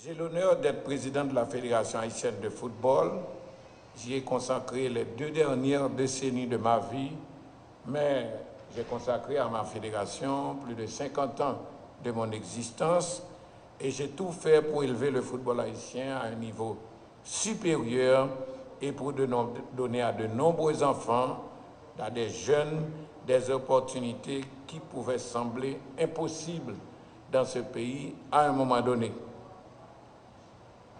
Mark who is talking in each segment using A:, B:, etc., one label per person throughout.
A: J'ai l'honneur d'être président de la Fédération haïtienne de football. J'y ai consacré les 2 dernières décennies de ma vie, mais j'ai consacré à ma fédération plus de 50 ans de mon existence et j'ai tout fait pour élever le football haïtien à un niveau supérieur et pour donner à de nombreux enfants, à des jeunes, des opportunités qui pouvaient sembler impossibles dans ce pays à un moment donné.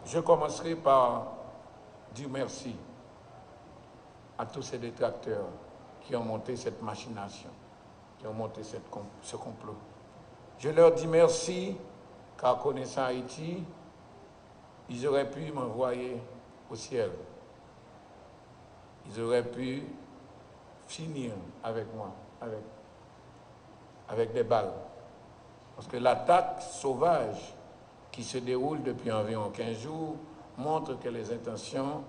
A: Je commencerai par dire merci à tous ces détracteurs qui ont monté cette machination, qui ont monté ce complot. Je leur dis merci, car connaissant Haïti, ils auraient pu m'envoyer au ciel. Ils auraient pu finir avec moi, avec des balles. Parce que l'attaque sauvage qui se déroule depuis environ 15 jours montre que les intentions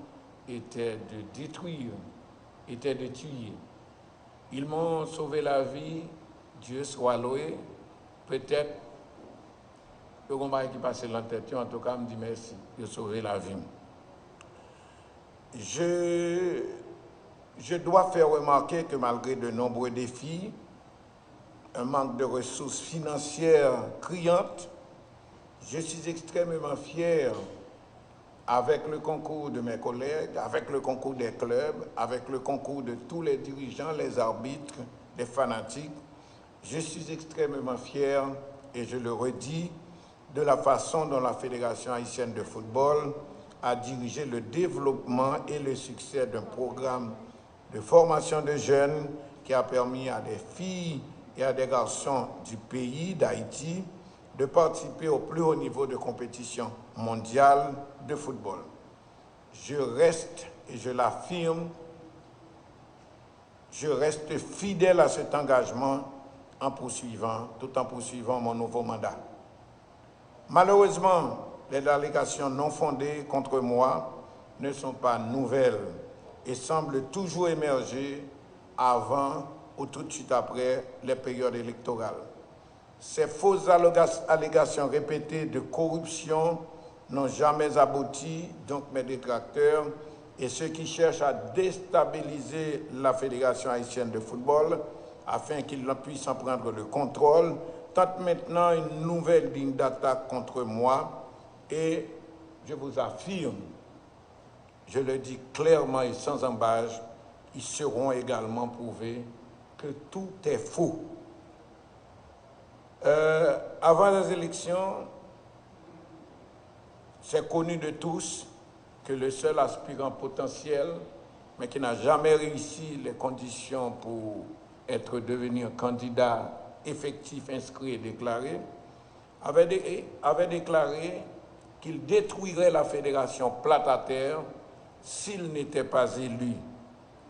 A: étaient de détruire, étaient de tuer. Ils m'ont sauvé la vie, Dieu soit loué. Peut-être le combat qui passe dans la tête, en tout cas, me dit merci, de sauver la vie. Je dois faire remarquer que malgré de nombreux défis, un manque de ressources financières criantes, je suis extrêmement fier, avec le concours de mes collègues, avec le concours des clubs, avec le concours de tous les dirigeants, les arbitres, les fanatiques, je suis extrêmement fier, et je le redis, de la façon dont la Fédération haïtienne de football a dirigé le développement et le succès d'un programme de formation de jeunes qui a permis à des filles et à des garçons du pays, d'Haïti, de participer au plus haut niveau de compétition mondiale de football. Je reste, et je l'affirme, je reste fidèle à cet engagement tout en poursuivant mon nouveau mandat. Malheureusement, les allégations non fondées contre moi ne sont pas nouvelles et semblent toujours émerger avant ou tout de suite après les périodes électorales. Ces fausses allégations répétées de corruption n'ont jamais abouti, donc mes détracteurs et ceux qui cherchent à déstabiliser la Fédération haïtienne de football afin qu'ils puissent en prendre le contrôle, tentent maintenant une nouvelle ligne d'attaque contre moi et je vous affirme, je le dis clairement et sans embâche, ils seront également prouvés que tout est faux. Avant les élections, c'est connu de tous que le seul aspirant potentiel, mais qui n'a jamais réussi les conditions pour être devenu un candidat effectif, inscrit et déclaré, avait déclaré qu'il détruirait la fédération plate à terre s'il n'était pas élu.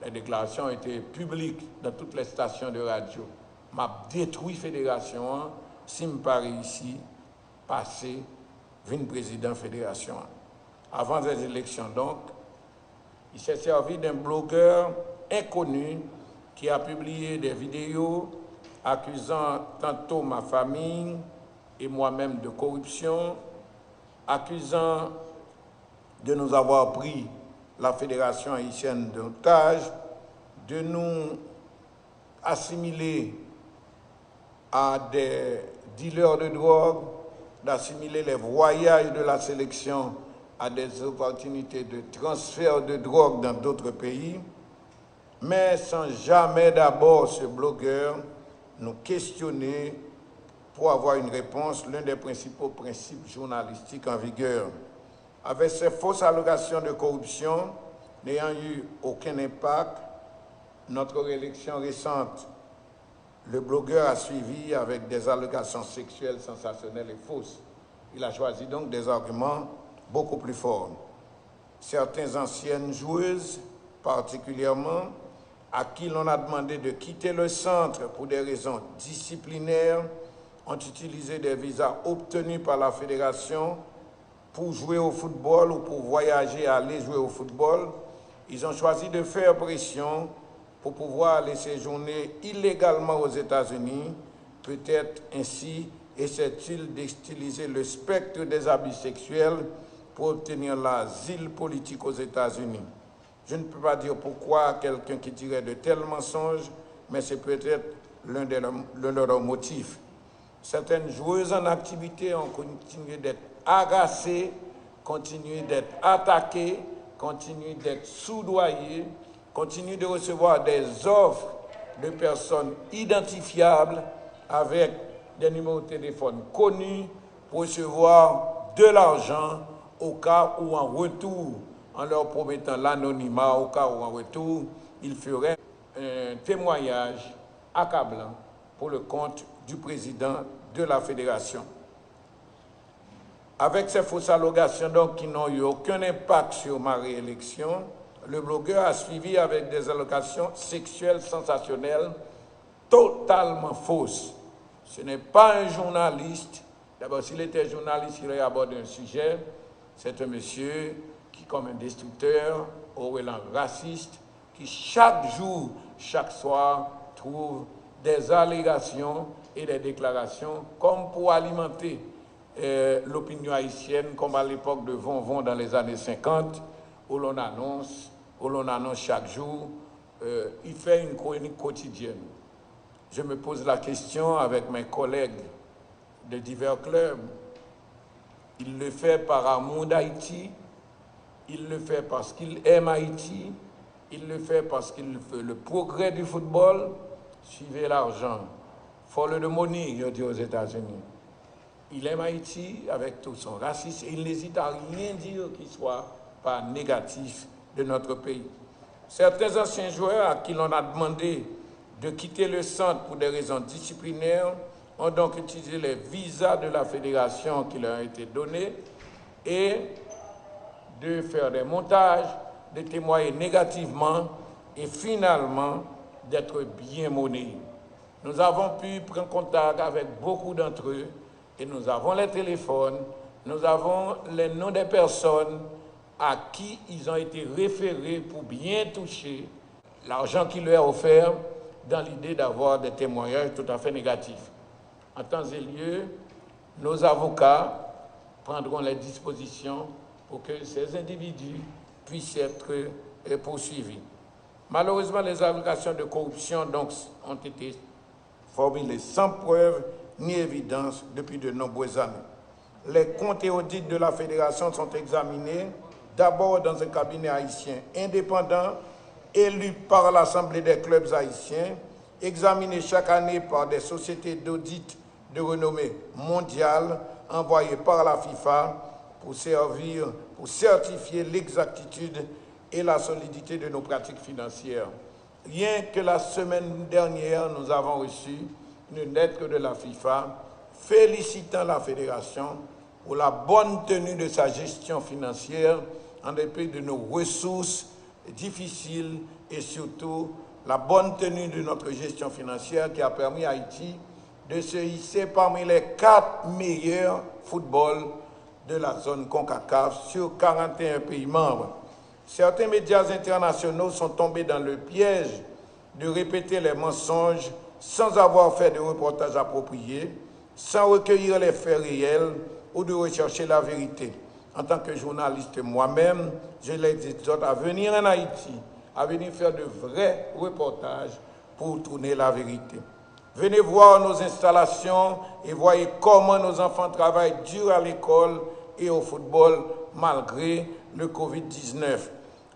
A: Les déclarations étaient publiques dans toutes les stations de radio. M'a détruit la fédération si je n'ai pas réussi à passer président de la fédération. Avant les élections, donc, il s'est servi d'un blogueur inconnu qui a publié des vidéos accusant tantôt ma famille et moi-même de corruption, accusant de nous avoir pris la Fédération haïtienne d'otage, de nous assimiler à des dealers de drogue, d'assimiler les voyages de la sélection à des opportunités de transfert de drogue dans d'autres pays, mais sans jamais d'abord ce blogueur nous questionner pour avoir une réponse, l'un des principaux principes journalistiques en vigueur. Avec ces fausses allégations de corruption, n'ayant eu aucun impact, notre élection récente, le blogueur a suivi avec des allégations sexuelles sensationnelles et fausses. Il a choisi donc des arguments beaucoup plus forts. Certaines anciennes joueuses, particulièrement, à qui l'on a demandé de quitter le centre pour des raisons disciplinaires, ont utilisé des visas obtenus par la fédération pour jouer au football ou pour voyager et aller jouer au football. Ils ont choisi de faire pression pour pouvoir aller séjourner illégalement aux États-Unis, peut-être ainsi essaie-t-il d'utiliser le spectre des abus sexuels pour obtenir l'asile politique aux États-Unis? Je ne peux pas dire pourquoi quelqu'un qui dirait de tels mensonges, mais c'est peut-être l'un de leurs motifs. Certaines joueuses en activité ont continué d'être agacées, continué d'être attaquées, continué d'être soudoyées, continué de recevoir des offres de personnes identifiables avec des numéros de téléphone connus pour recevoir de l'argent au cas où en retour, en leur promettant l'anonymat, au cas où en retour, ils feraient un témoignage accablant pour le compte du président de la fédération. Avec ces fausses allégations donc, qui n'ont eu aucun impact sur ma réélection, le blogueur a suivi avec des allégations sexuelles sensationnelles totalement fausses. Ce n'est pas un journaliste. D'abord, s'il était journaliste, il aurait abordé un sujet. C'est un monsieur qui, comme un destructeur, aurait l'air raciste, qui chaque jour, chaque soir, trouve des allégations et des déclarations comme pour alimenter l'opinion haïtienne, comme à l'époque de Von dans les années 50, où l'on annonce chaque jour. Il fait une chronique quotidienne. Je me pose la question avec mes collègues de divers clubs. Il le fait par amour d'Haïti, il le fait parce qu'il aime Haïti, il le fait parce qu'il veut le progrès du football. Suivez l'argent. Follow the money, je dis aux États-Unis. Il aime Haïti avec tout son racisme et il n'hésite à rien dire qui soit pas négatif de notre pays. Certains anciens joueurs à qui l'on a demandé de quitter le centre pour des raisons disciplinaires ont donc utilisé les visas de la fédération qui leur ont été donnés et de faire des montages, de témoigner négativement et finalement d'être bien monnayés. Nous avons pu prendre contact avec beaucoup d'entre eux et nous avons les téléphones, nous avons les noms des personnes à qui ils ont été référés pour bien toucher l'argent qui leur est offert dans l'idée d'avoir des témoignages tout à fait négatifs. En temps et lieu, nos avocats prendront les dispositions pour que ces individus puissent être poursuivis. Malheureusement, les allégations de corruption donc, ont été formulées sans preuve ni évidence depuis de nombreuses années. Les comptes et audits de la fédération sont examinés d'abord dans un cabinet haïtien indépendant élu par l'Assemblée des clubs haïtiens, examiné chaque année par des sociétés d'audit de renommée mondiale envoyées par la FIFA pour certifier l'exactitude et la solidité de nos pratiques financières. Rien que la semaine dernière, nous avons reçu une lettre de la FIFA félicitant la fédération pour la bonne tenue de sa gestion financière en dépit de nos ressources difficiles et surtout la bonne tenue de notre gestion financière qui a permis à Haïti de se hisser parmi les 4 meilleurs footballs de la zone CONCACAF sur 41 pays membres. Certains médias internationaux sont tombés dans le piège de répéter les mensonges sans avoir fait de reportages appropriés, sans recueillir les faits réels ou de rechercher la vérité. En tant que journaliste moi-même, je les exhorte à venir en Haïti, à venir faire de vrais reportages pour tourner la vérité. Venez voir nos installations et voyez comment nos enfants travaillent dur à l'école et au football malgré le Covid-19.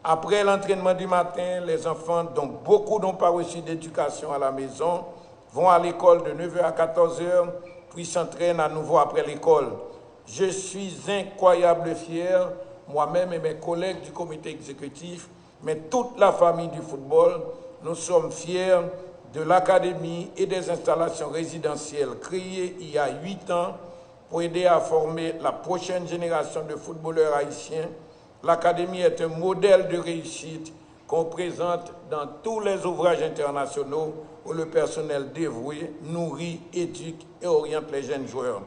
A: Après l'entraînement du matin, les enfants, dont beaucoup n'ont pas reçu d'éducation à la maison, vont à l'école de 9h à 14h, puis s'entraînent à nouveau après l'école. Je suis incroyablement fier, moi-même et mes collègues du comité exécutif, mais toute la famille du football, nous sommes fiers de l'académie et des installations résidentielles créées il y a 8 ans pour aider à former la prochaine génération de footballeurs haïtiens. L'académie est un modèle de réussite qu'on présente dans tous les ouvrages internationaux où le personnel dévoué nourrit, éduque et oriente les jeunes joueurs.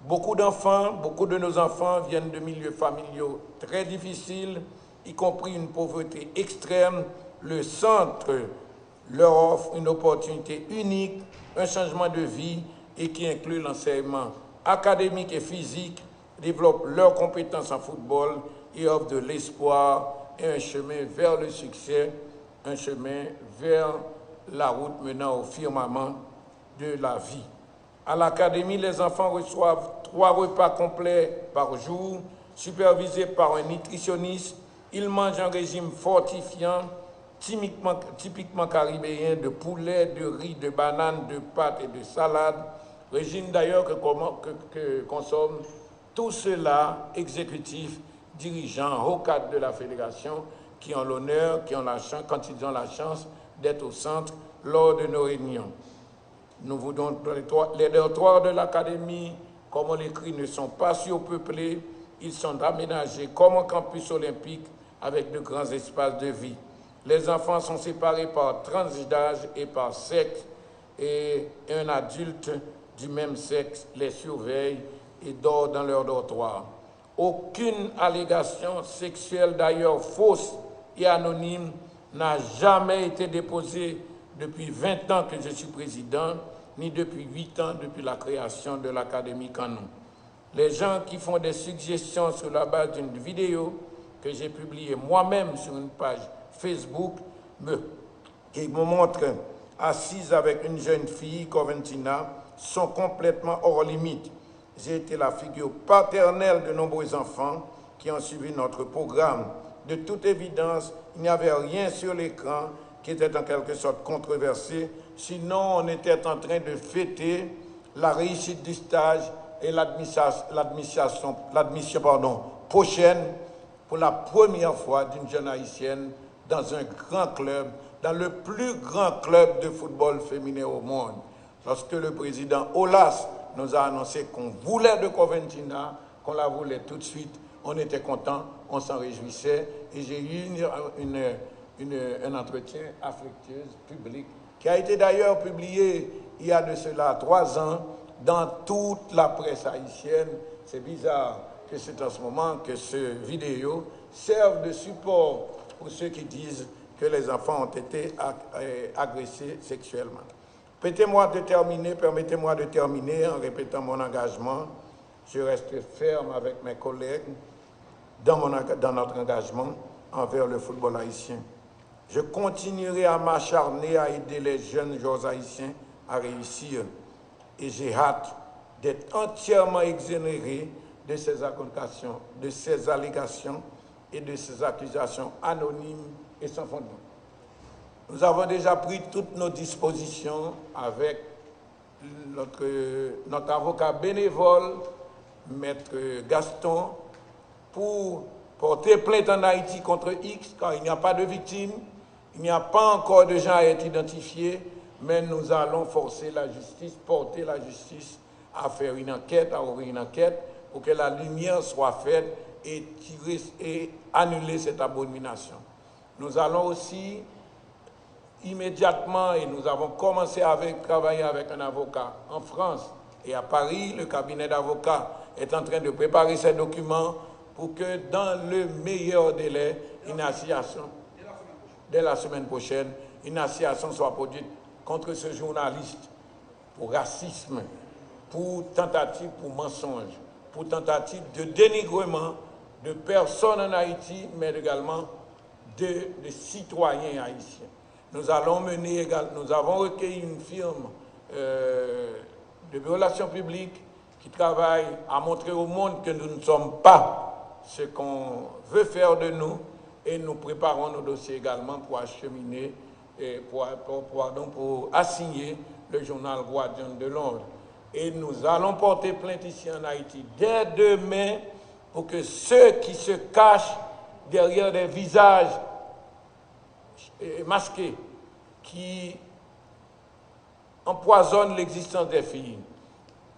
A: Beaucoup de nos enfants viennent de milieux familiaux très difficiles, y compris une pauvreté extrême. Le centre leur offre une opportunité unique, un changement de vie et qui inclut l'enseignement académique et physique, développent leurs compétences en football et offrent de l'espoir et un chemin vers le succès, un chemin vers la route menant au firmament de la vie. À l'académie, les enfants reçoivent 3 repas complets par jour, supervisés par un nutritionniste. Ils mangent un régime fortifiant, typiquement caribéen, de poulet, de riz, de bananes, de pâtes et de salade. Régime d'ailleurs que consomment tous ceux-là, exécutifs, dirigeants, hauts cadres de la fédération, qui ont l'honneur, quand ils ont la chance d'être au centre lors de nos réunions. Nous voulons les dortoirs de l'académie, comme on l'écrit, ne sont pas surpeuplés, ils sont aménagés comme un campus olympique avec de grands espaces de vie. Les enfants sont séparés par tranche d'âge et par sexe, et un adulte du même sexe les surveille et dort dans leur dortoir. Aucune allégation sexuelle, d'ailleurs fausse et anonyme, n'a jamais été déposée depuis 20 ans que je suis président, ni depuis 8 ans depuis la création de l'Académie Canon. Les gens qui font des suggestions sur la base d'une vidéo que j'ai publiée moi-même sur une page Facebook qui me montrent assise avec une jeune fille, Coventina, sont complètement hors limite. J'ai été la figure paternelle de nombreux enfants qui ont suivi notre programme. De toute évidence, il n'y avait rien sur l'écran qui était en quelque sorte controversé, sinon on était en train de fêter la réussite du stage et l'admission prochaine pour la première fois d'une jeune haïtienne dans un grand club, dans le plus grand club de football féminin au monde. Lorsque le président Olas nous a annoncé qu'on voulait de Coventina, qu'on la voulait tout de suite, on était content, on s'en réjouissait, et j'ai eu un entretien affectueux, public, qui a été d'ailleurs publié il y a de cela 3 ans dans toute la presse haïtienne. C'est bizarre que c'est en ce moment que ce vidéo serve de support pour ceux qui disent que les enfants ont été agressés sexuellement. Permettez-moi de terminer en répétant mon engagement. Je reste ferme avec mes collègues dans notre engagement envers le football haïtien. Je continuerai à m'acharner à aider les jeunes joueurs haïtiens à réussir. Et j'ai hâte d'être entièrement exonéré de ces allégations et de ces accusations anonymes et sans fondement. Nous avons déjà pris toutes nos dispositions avec notre avocat bénévole, Maître Gaston, pour porter plainte en Haïti contre X, car il n'y a pas de victimes, il n'y a pas encore de gens à être identifiés, mais nous allons forcer la justice, porter la justice à faire une enquête, à ouvrir une enquête, pour que la lumière soit faite et annuler cette abomination. Nous allons aussi immédiatement, et nous avons commencé à travailler avec un avocat en France et à Paris, le cabinet d'avocats est en train de préparer ces documents pour que dans le meilleur délai, dès la semaine prochaine, une assignation soit produite contre ce journaliste pour racisme, pour tentative pour mensonge, pour tentative de dénigrement de personnes en Haïti, mais également de citoyens haïtiens. Nous avons recueilli une firme de relations publiques qui travaille à montrer au monde que nous ne sommes pas ce qu'on veut faire de nous, et nous préparons nos dossiers également pour acheminer et pour assigner le journal Guardian de Londres. Et nous allons porter plainte ici en Haïti dès demain pour que ceux qui se cachent derrière des visages masqués, qui empoisonnent l'existence des filles,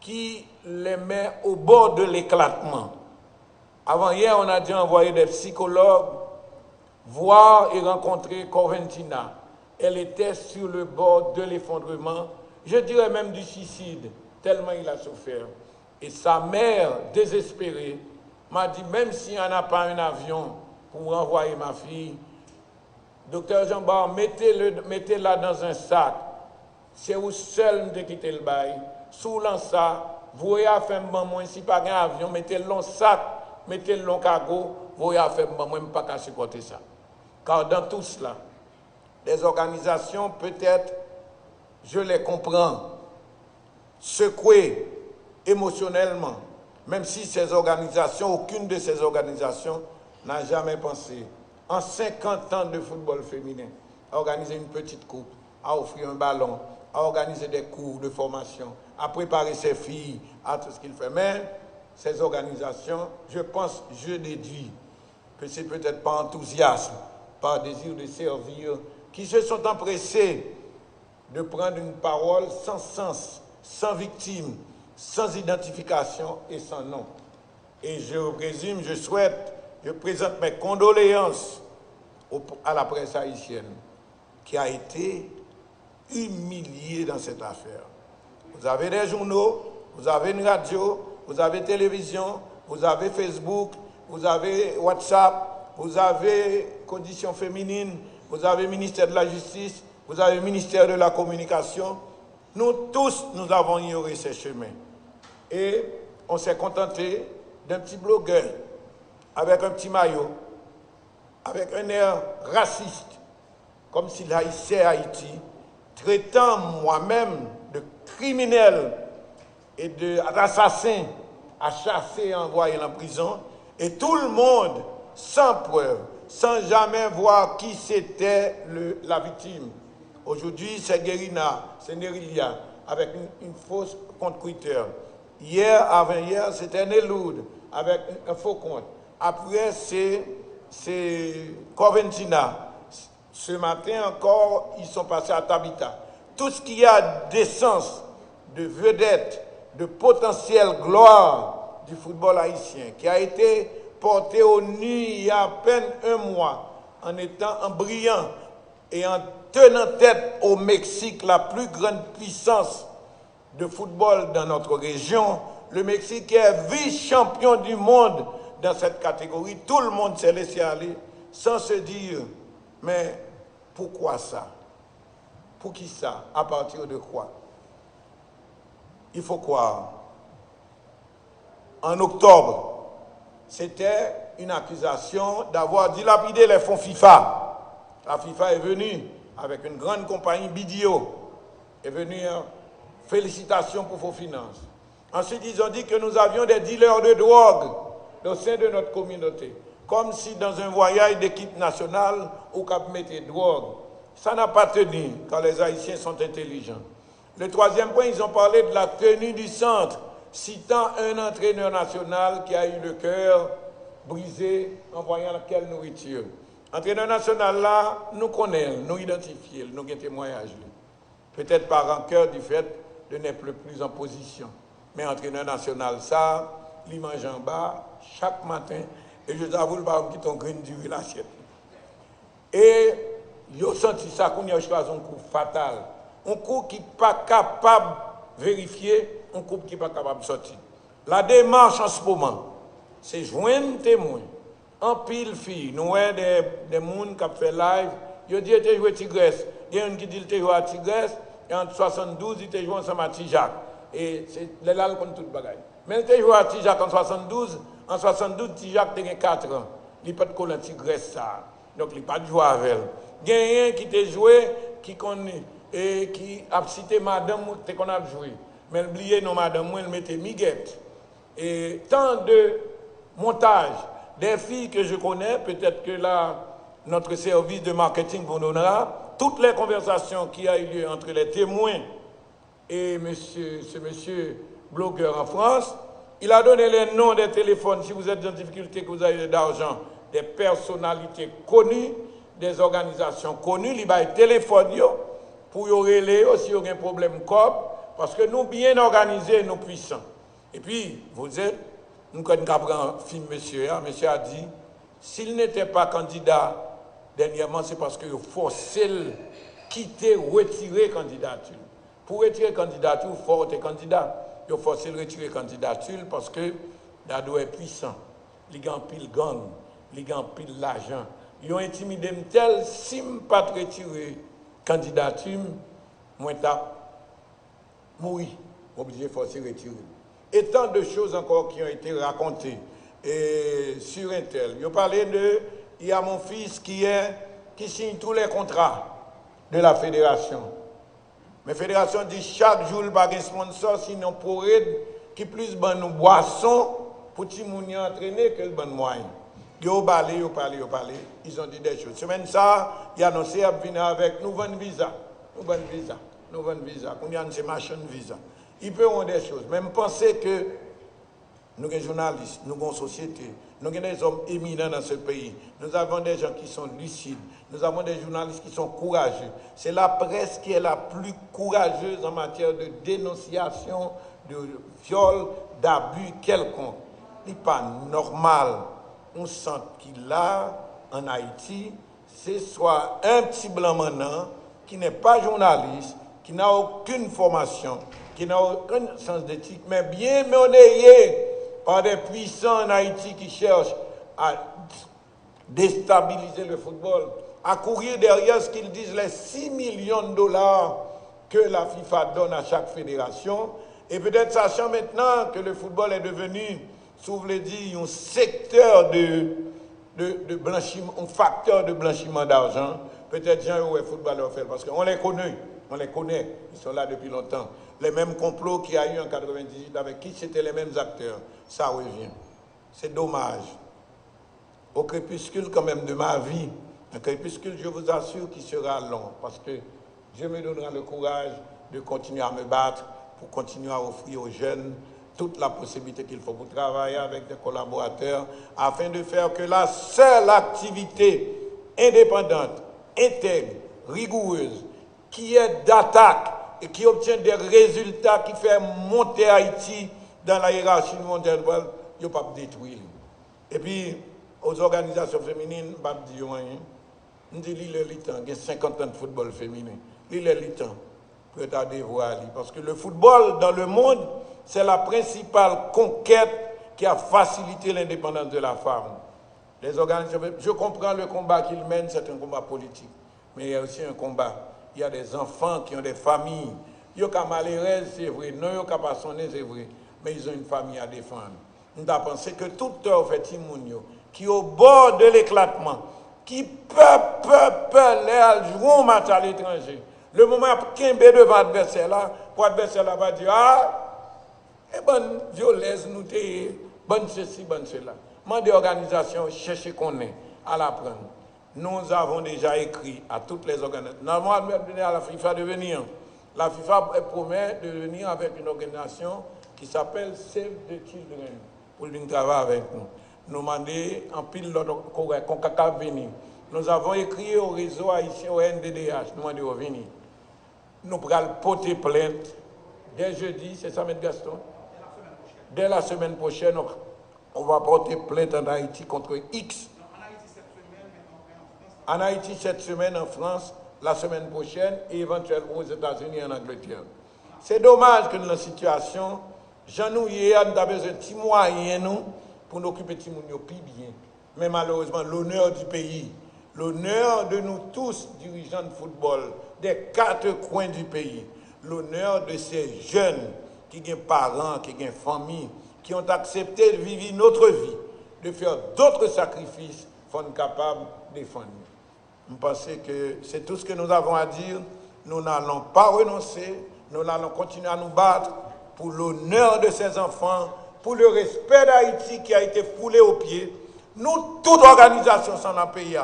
A: qui les met au bord de l'éclatement. Avant-hier, on a dû envoyer des psychologues voir et rencontrer Coventina. Elle était sur le bord de l'effondrement, je dirais même du suicide, tellement il a souffert. Et sa mère, désespérée, m'a dit, même s'il n'y en a pas un avion pour renvoyer ma fille, docteur Jean-Bar, mettez-la dans un sac. C'est où seul de quitter le bail. sous ça, vous voyez faire moi si pas un avion, mettez le long sac, mettez le long cargo, vous voyez faire moi même pas qu'à supporter ça. Car dans tout cela, les organisations peut-être, je les comprends, secouées émotionnellement, même si ces organisations, aucune de ces organisations n'a jamais pensé, en 50 ans de football féminin, à organiser une petite coupe, à offrir un ballon, à organiser des cours de formation, à préparer ses filles à tout ce qu'il fait. Mais ces organisations, je pense, je déduis que c'est peut-être par enthousiasme, par désir de servir, qui se sont empressés de prendre une parole sans sens, sans victime, sans identification et sans nom. Et je présume, je présente mes condoléances à la presse haïtienne qui a été humiliée dans cette affaire. Vous avez des journaux, vous avez une radio, vous avez télévision, vous avez Facebook, vous avez WhatsApp, vous avez Conditions féminines, vous avez ministère de la Justice, vous avez ministère de la Communication. Nous tous, nous avons ignoré ces chemins. Et on s'est contenté d'un petit blogueur avec un petit maillot, avec un air raciste, comme s'il haïssait Haïti, traitant moi-même de criminel et d'assassins à chasser et envoyer en prison, et tout le monde, sans preuve, sans jamais voir qui c'était la victime. Aujourd'hui, c'est Guérina, c'est Nerilia, avec une fausse compte Twitter. Hier, avant-hier, c'était Neloud, avec un faux compte. Après, c'est Coventina. Ce matin encore, ils sont passés à Tabita. Tout ce qui a d'essence, de vedette, de potentielle gloire du football haïtien, qui a été porté au nu il y a à peine un mois, en brillant et en tenant tête au Mexique, la plus grande puissance de football dans notre région. Le Mexique est vice-champion du monde dans cette catégorie. Tout le monde s'est laissé aller sans se dire, mais pourquoi ça? Pour qui ça? À partir de quoi? Il faut croire. En octobre, c'était une accusation d'avoir dilapidé les fonds FIFA. La FIFA est venue avec une grande compagnie, Bidio, est venue, félicitations pour vos finances. Ensuite, ils ont dit que nous avions des dealers de drogue au sein de notre communauté, comme si dans un voyage d'équipe nationale, au Cap mettait drogue. Ça n'a pas tenu quand les Haïtiens sont intelligents. Le troisième point, ils ont parlé de la tenue du centre, citant un entraîneur national qui a eu le cœur brisé en voyant quelle nourriture. Entraîneur national là, nous connaissons, nous identifions, nous avons témoignage. Peut-être par rancœur du fait de n'être plus en position. Mais entraîneur national, ça, il mange en bas chaque matin. Et je t'avoue, par exemple, qui t'ont du l'assiette. Et ils ont senti ça qu'on a choisi un coup fatal. Un coup qui n'est pas capable de vérifier, un coup qui n'est pas capable de sortir. La démarche en ce moment, c'est joindre témoin. En pile fille, nous avons des gens qui ont fait live, ils ont dit qu'ils ont joué Tigresse. Il y a un qui dit qu'ils ont joué à Tigresse, et en 72, ils ont joué ensemble à Tijac. Et c'est là qu'on tout le bagaille. Mais ils ont joué à Tijac en 72, Tijac a 4 ans. Il n'a pas de coller Tigresse ça. Donc il n'a pas de jouer avec elle. Il y a un qui a joué, qui connaît, et qui a cité madame qu'on a joué. Mais il oublié non madame, elle mettait Miguette. Et tant de montages, des filles que je connais, peut-être que là, notre service de marketing vous donnera, toutes les conversations qui a eu lieu entre les témoins et ce monsieur blogueur en France, il a donné les noms des téléphones, si vous êtes en difficulté, que vous avez d'argent, des personnalités connues, des organisations connues, il va téléphone pour y relayer si il y a un problème COP, parce que nous bien organisés, nous puissants. Et puis, vous êtes, nous avons un film, monsieur a dit, s'il n'était pas candidat, dernièrement, c'est parce qu'il faut forcer le quitter, retirer candidature. Pour retirer candidature, il faut être candidat. Il faut forcer le retirer candidature parce que Dado est puissant. Il a pile gang, il a pile l'argent. Ils ont intimidé tel, si je ne pas retirer candidature, moi, je mourir. obligé de forcer retirer. Et tant de choses encore qui ont été racontées sur Intel. Il y a mon fils qui signe tous les contrats de la fédération. Mais la fédération dit chaque jour, il n'y a pas de sponsor, sinon pour eux, qui plus de boissons pour les gens entraîner que le bon moyen. Ils ont parlé. Ils ont dit des choses. Semaine ça, il a annoncé à venir avec nous vendre visa. Nous vendre visa. Qu'on y a une machine visa. Ils peuvent avoir des choses. Même penser que nous sommes des journalistes, nous sommes une société, nous sommes des hommes éminents dans ce pays. Nous avons des gens qui sont lucides. Nous avons des journalistes qui sont courageux. C'est la presse qui est la plus courageuse en matière de dénonciation, de viol, d'abus quelconque. Il n'est pas normal. On sent qu'il a, en Haïti, c'est soit un petit blanc maintenant qui n'est pas journaliste, qui n'a aucune formation, qui n'a aucun sens d'éthique, mais bien monnayé par des puissants en Haïti qui cherchent à déstabiliser le football, à courir derrière ce qu'ils disent les 6 millions de dollars que la FIFA donne à chaque fédération, et peut-être sachant maintenant que le football est devenu, si vous voulez dire, un secteur de blanchiment, un facteur de blanchiment d'argent, peut-être gens où les footballeurs fait, parce qu'on les connaît, ils sont là depuis longtemps. Les mêmes complots qu'il y a eu en 98 avec qui c'était les mêmes acteurs, ça revient. C'est dommage. Au crépuscule quand même de ma vie, un crépuscule, je vous assure, qui sera long, parce que Dieu me donnera le courage de continuer à me battre, pour continuer à offrir aux jeunes toute la possibilité qu'il faut pour travailler avec des collaborateurs, afin de faire que la seule activité indépendante, intègre, rigoureuse, qui est d'attaque et qui obtient des résultats qui fait monter Haïti dans la hiérarchie mondiale, il ne faut pas détruire. Et puis, aux organisations féminines, je ne vais pas dire rien. Je dis, il y a 50 ans de football féminin. Il y a pour retarder voir. Parce que le football dans le monde, c'est la principale conquête qui a facilité l'indépendance de la femme. Les organisations, je comprends le combat qu'ils mènent, c'est un combat politique. Mais il y a aussi un combat. Il y a des enfants qui ont des familles. Ils ont malheureux, c'est vrai. Non, ils ont pas sonné, c'est vrai. Mais ils ont une famille à défendre. Nous avons pensé que tout heure fait Timounio, qui est au bord de l'éclatement, qui peut les jouer un match à l'étranger. Le moment où Kimbe devant l'adversaire là, pour l'adversaire là va dire bonne violence, nous bonne ceci, bonne cela. Moi, des organisations, chercher qu'on est, à l'apprendre. Nous avons déjà écrit à toutes les organisations. Nous avons donné à la FIFA de venir. La FIFA promet de venir avec une organisation qui s'appelle Save the Children pour venir travailler avec nous. Nous demandons en pile qu'on venir. Nous avons écrit au réseau haïtien au NDDH, nous demandons de venir. Nous pourrons porter plainte dès jeudi, c'est ça, M. Gaston? Dès la semaine prochaine, on va porter plainte en Haïti contre X. En Haïti cette semaine, en France, la semaine prochaine, et éventuellement aux États-Unis et en Angleterre. C'est dommage que dans la situation, nous avons besoin de petits moyens pour nous occuper de nous plus bien. Mais malheureusement, l'honneur du pays, l'honneur de nous tous, dirigeants de football, des 4 coins du pays, l'honneur de ces jeunes qui ont parents, qui ont famille, qui ont accepté de vivre notre vie, de faire d'autres sacrifices, sont capables de défendre. Je pense que c'est tout ce que nous avons à dire. Nous n'allons pas renoncer, nous allons continuer à nous battre pour l'honneur de ces enfants, pour le respect d'Haïti qui a été foulé aux pieds. Nous, toute organisation sans la pays,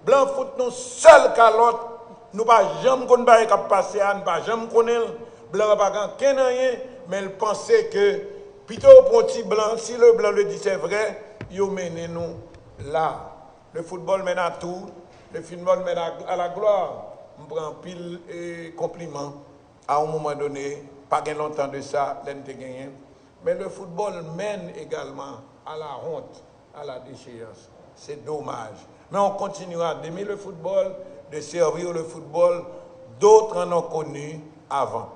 A: Blanc Foot, nous seuls qu'à l'autre, nous pas jamais qu'on va passer, nous pas jamais connaître, Blanc pas qu'un rien, mais il pensait que, plutôt pour petit blanc, si le blanc le dit c'est vrai, il mène nous là. Le football mène à tout, le football mène à la gloire. On prend pile et compliments à un moment donné, pas bien longtemps de ça, l'NT gagné. Mais le football mène également à la honte, à la déchéance. C'est dommage. Mais on continuera d'aimer le football, de servir le football. D'autres en ont connu avant.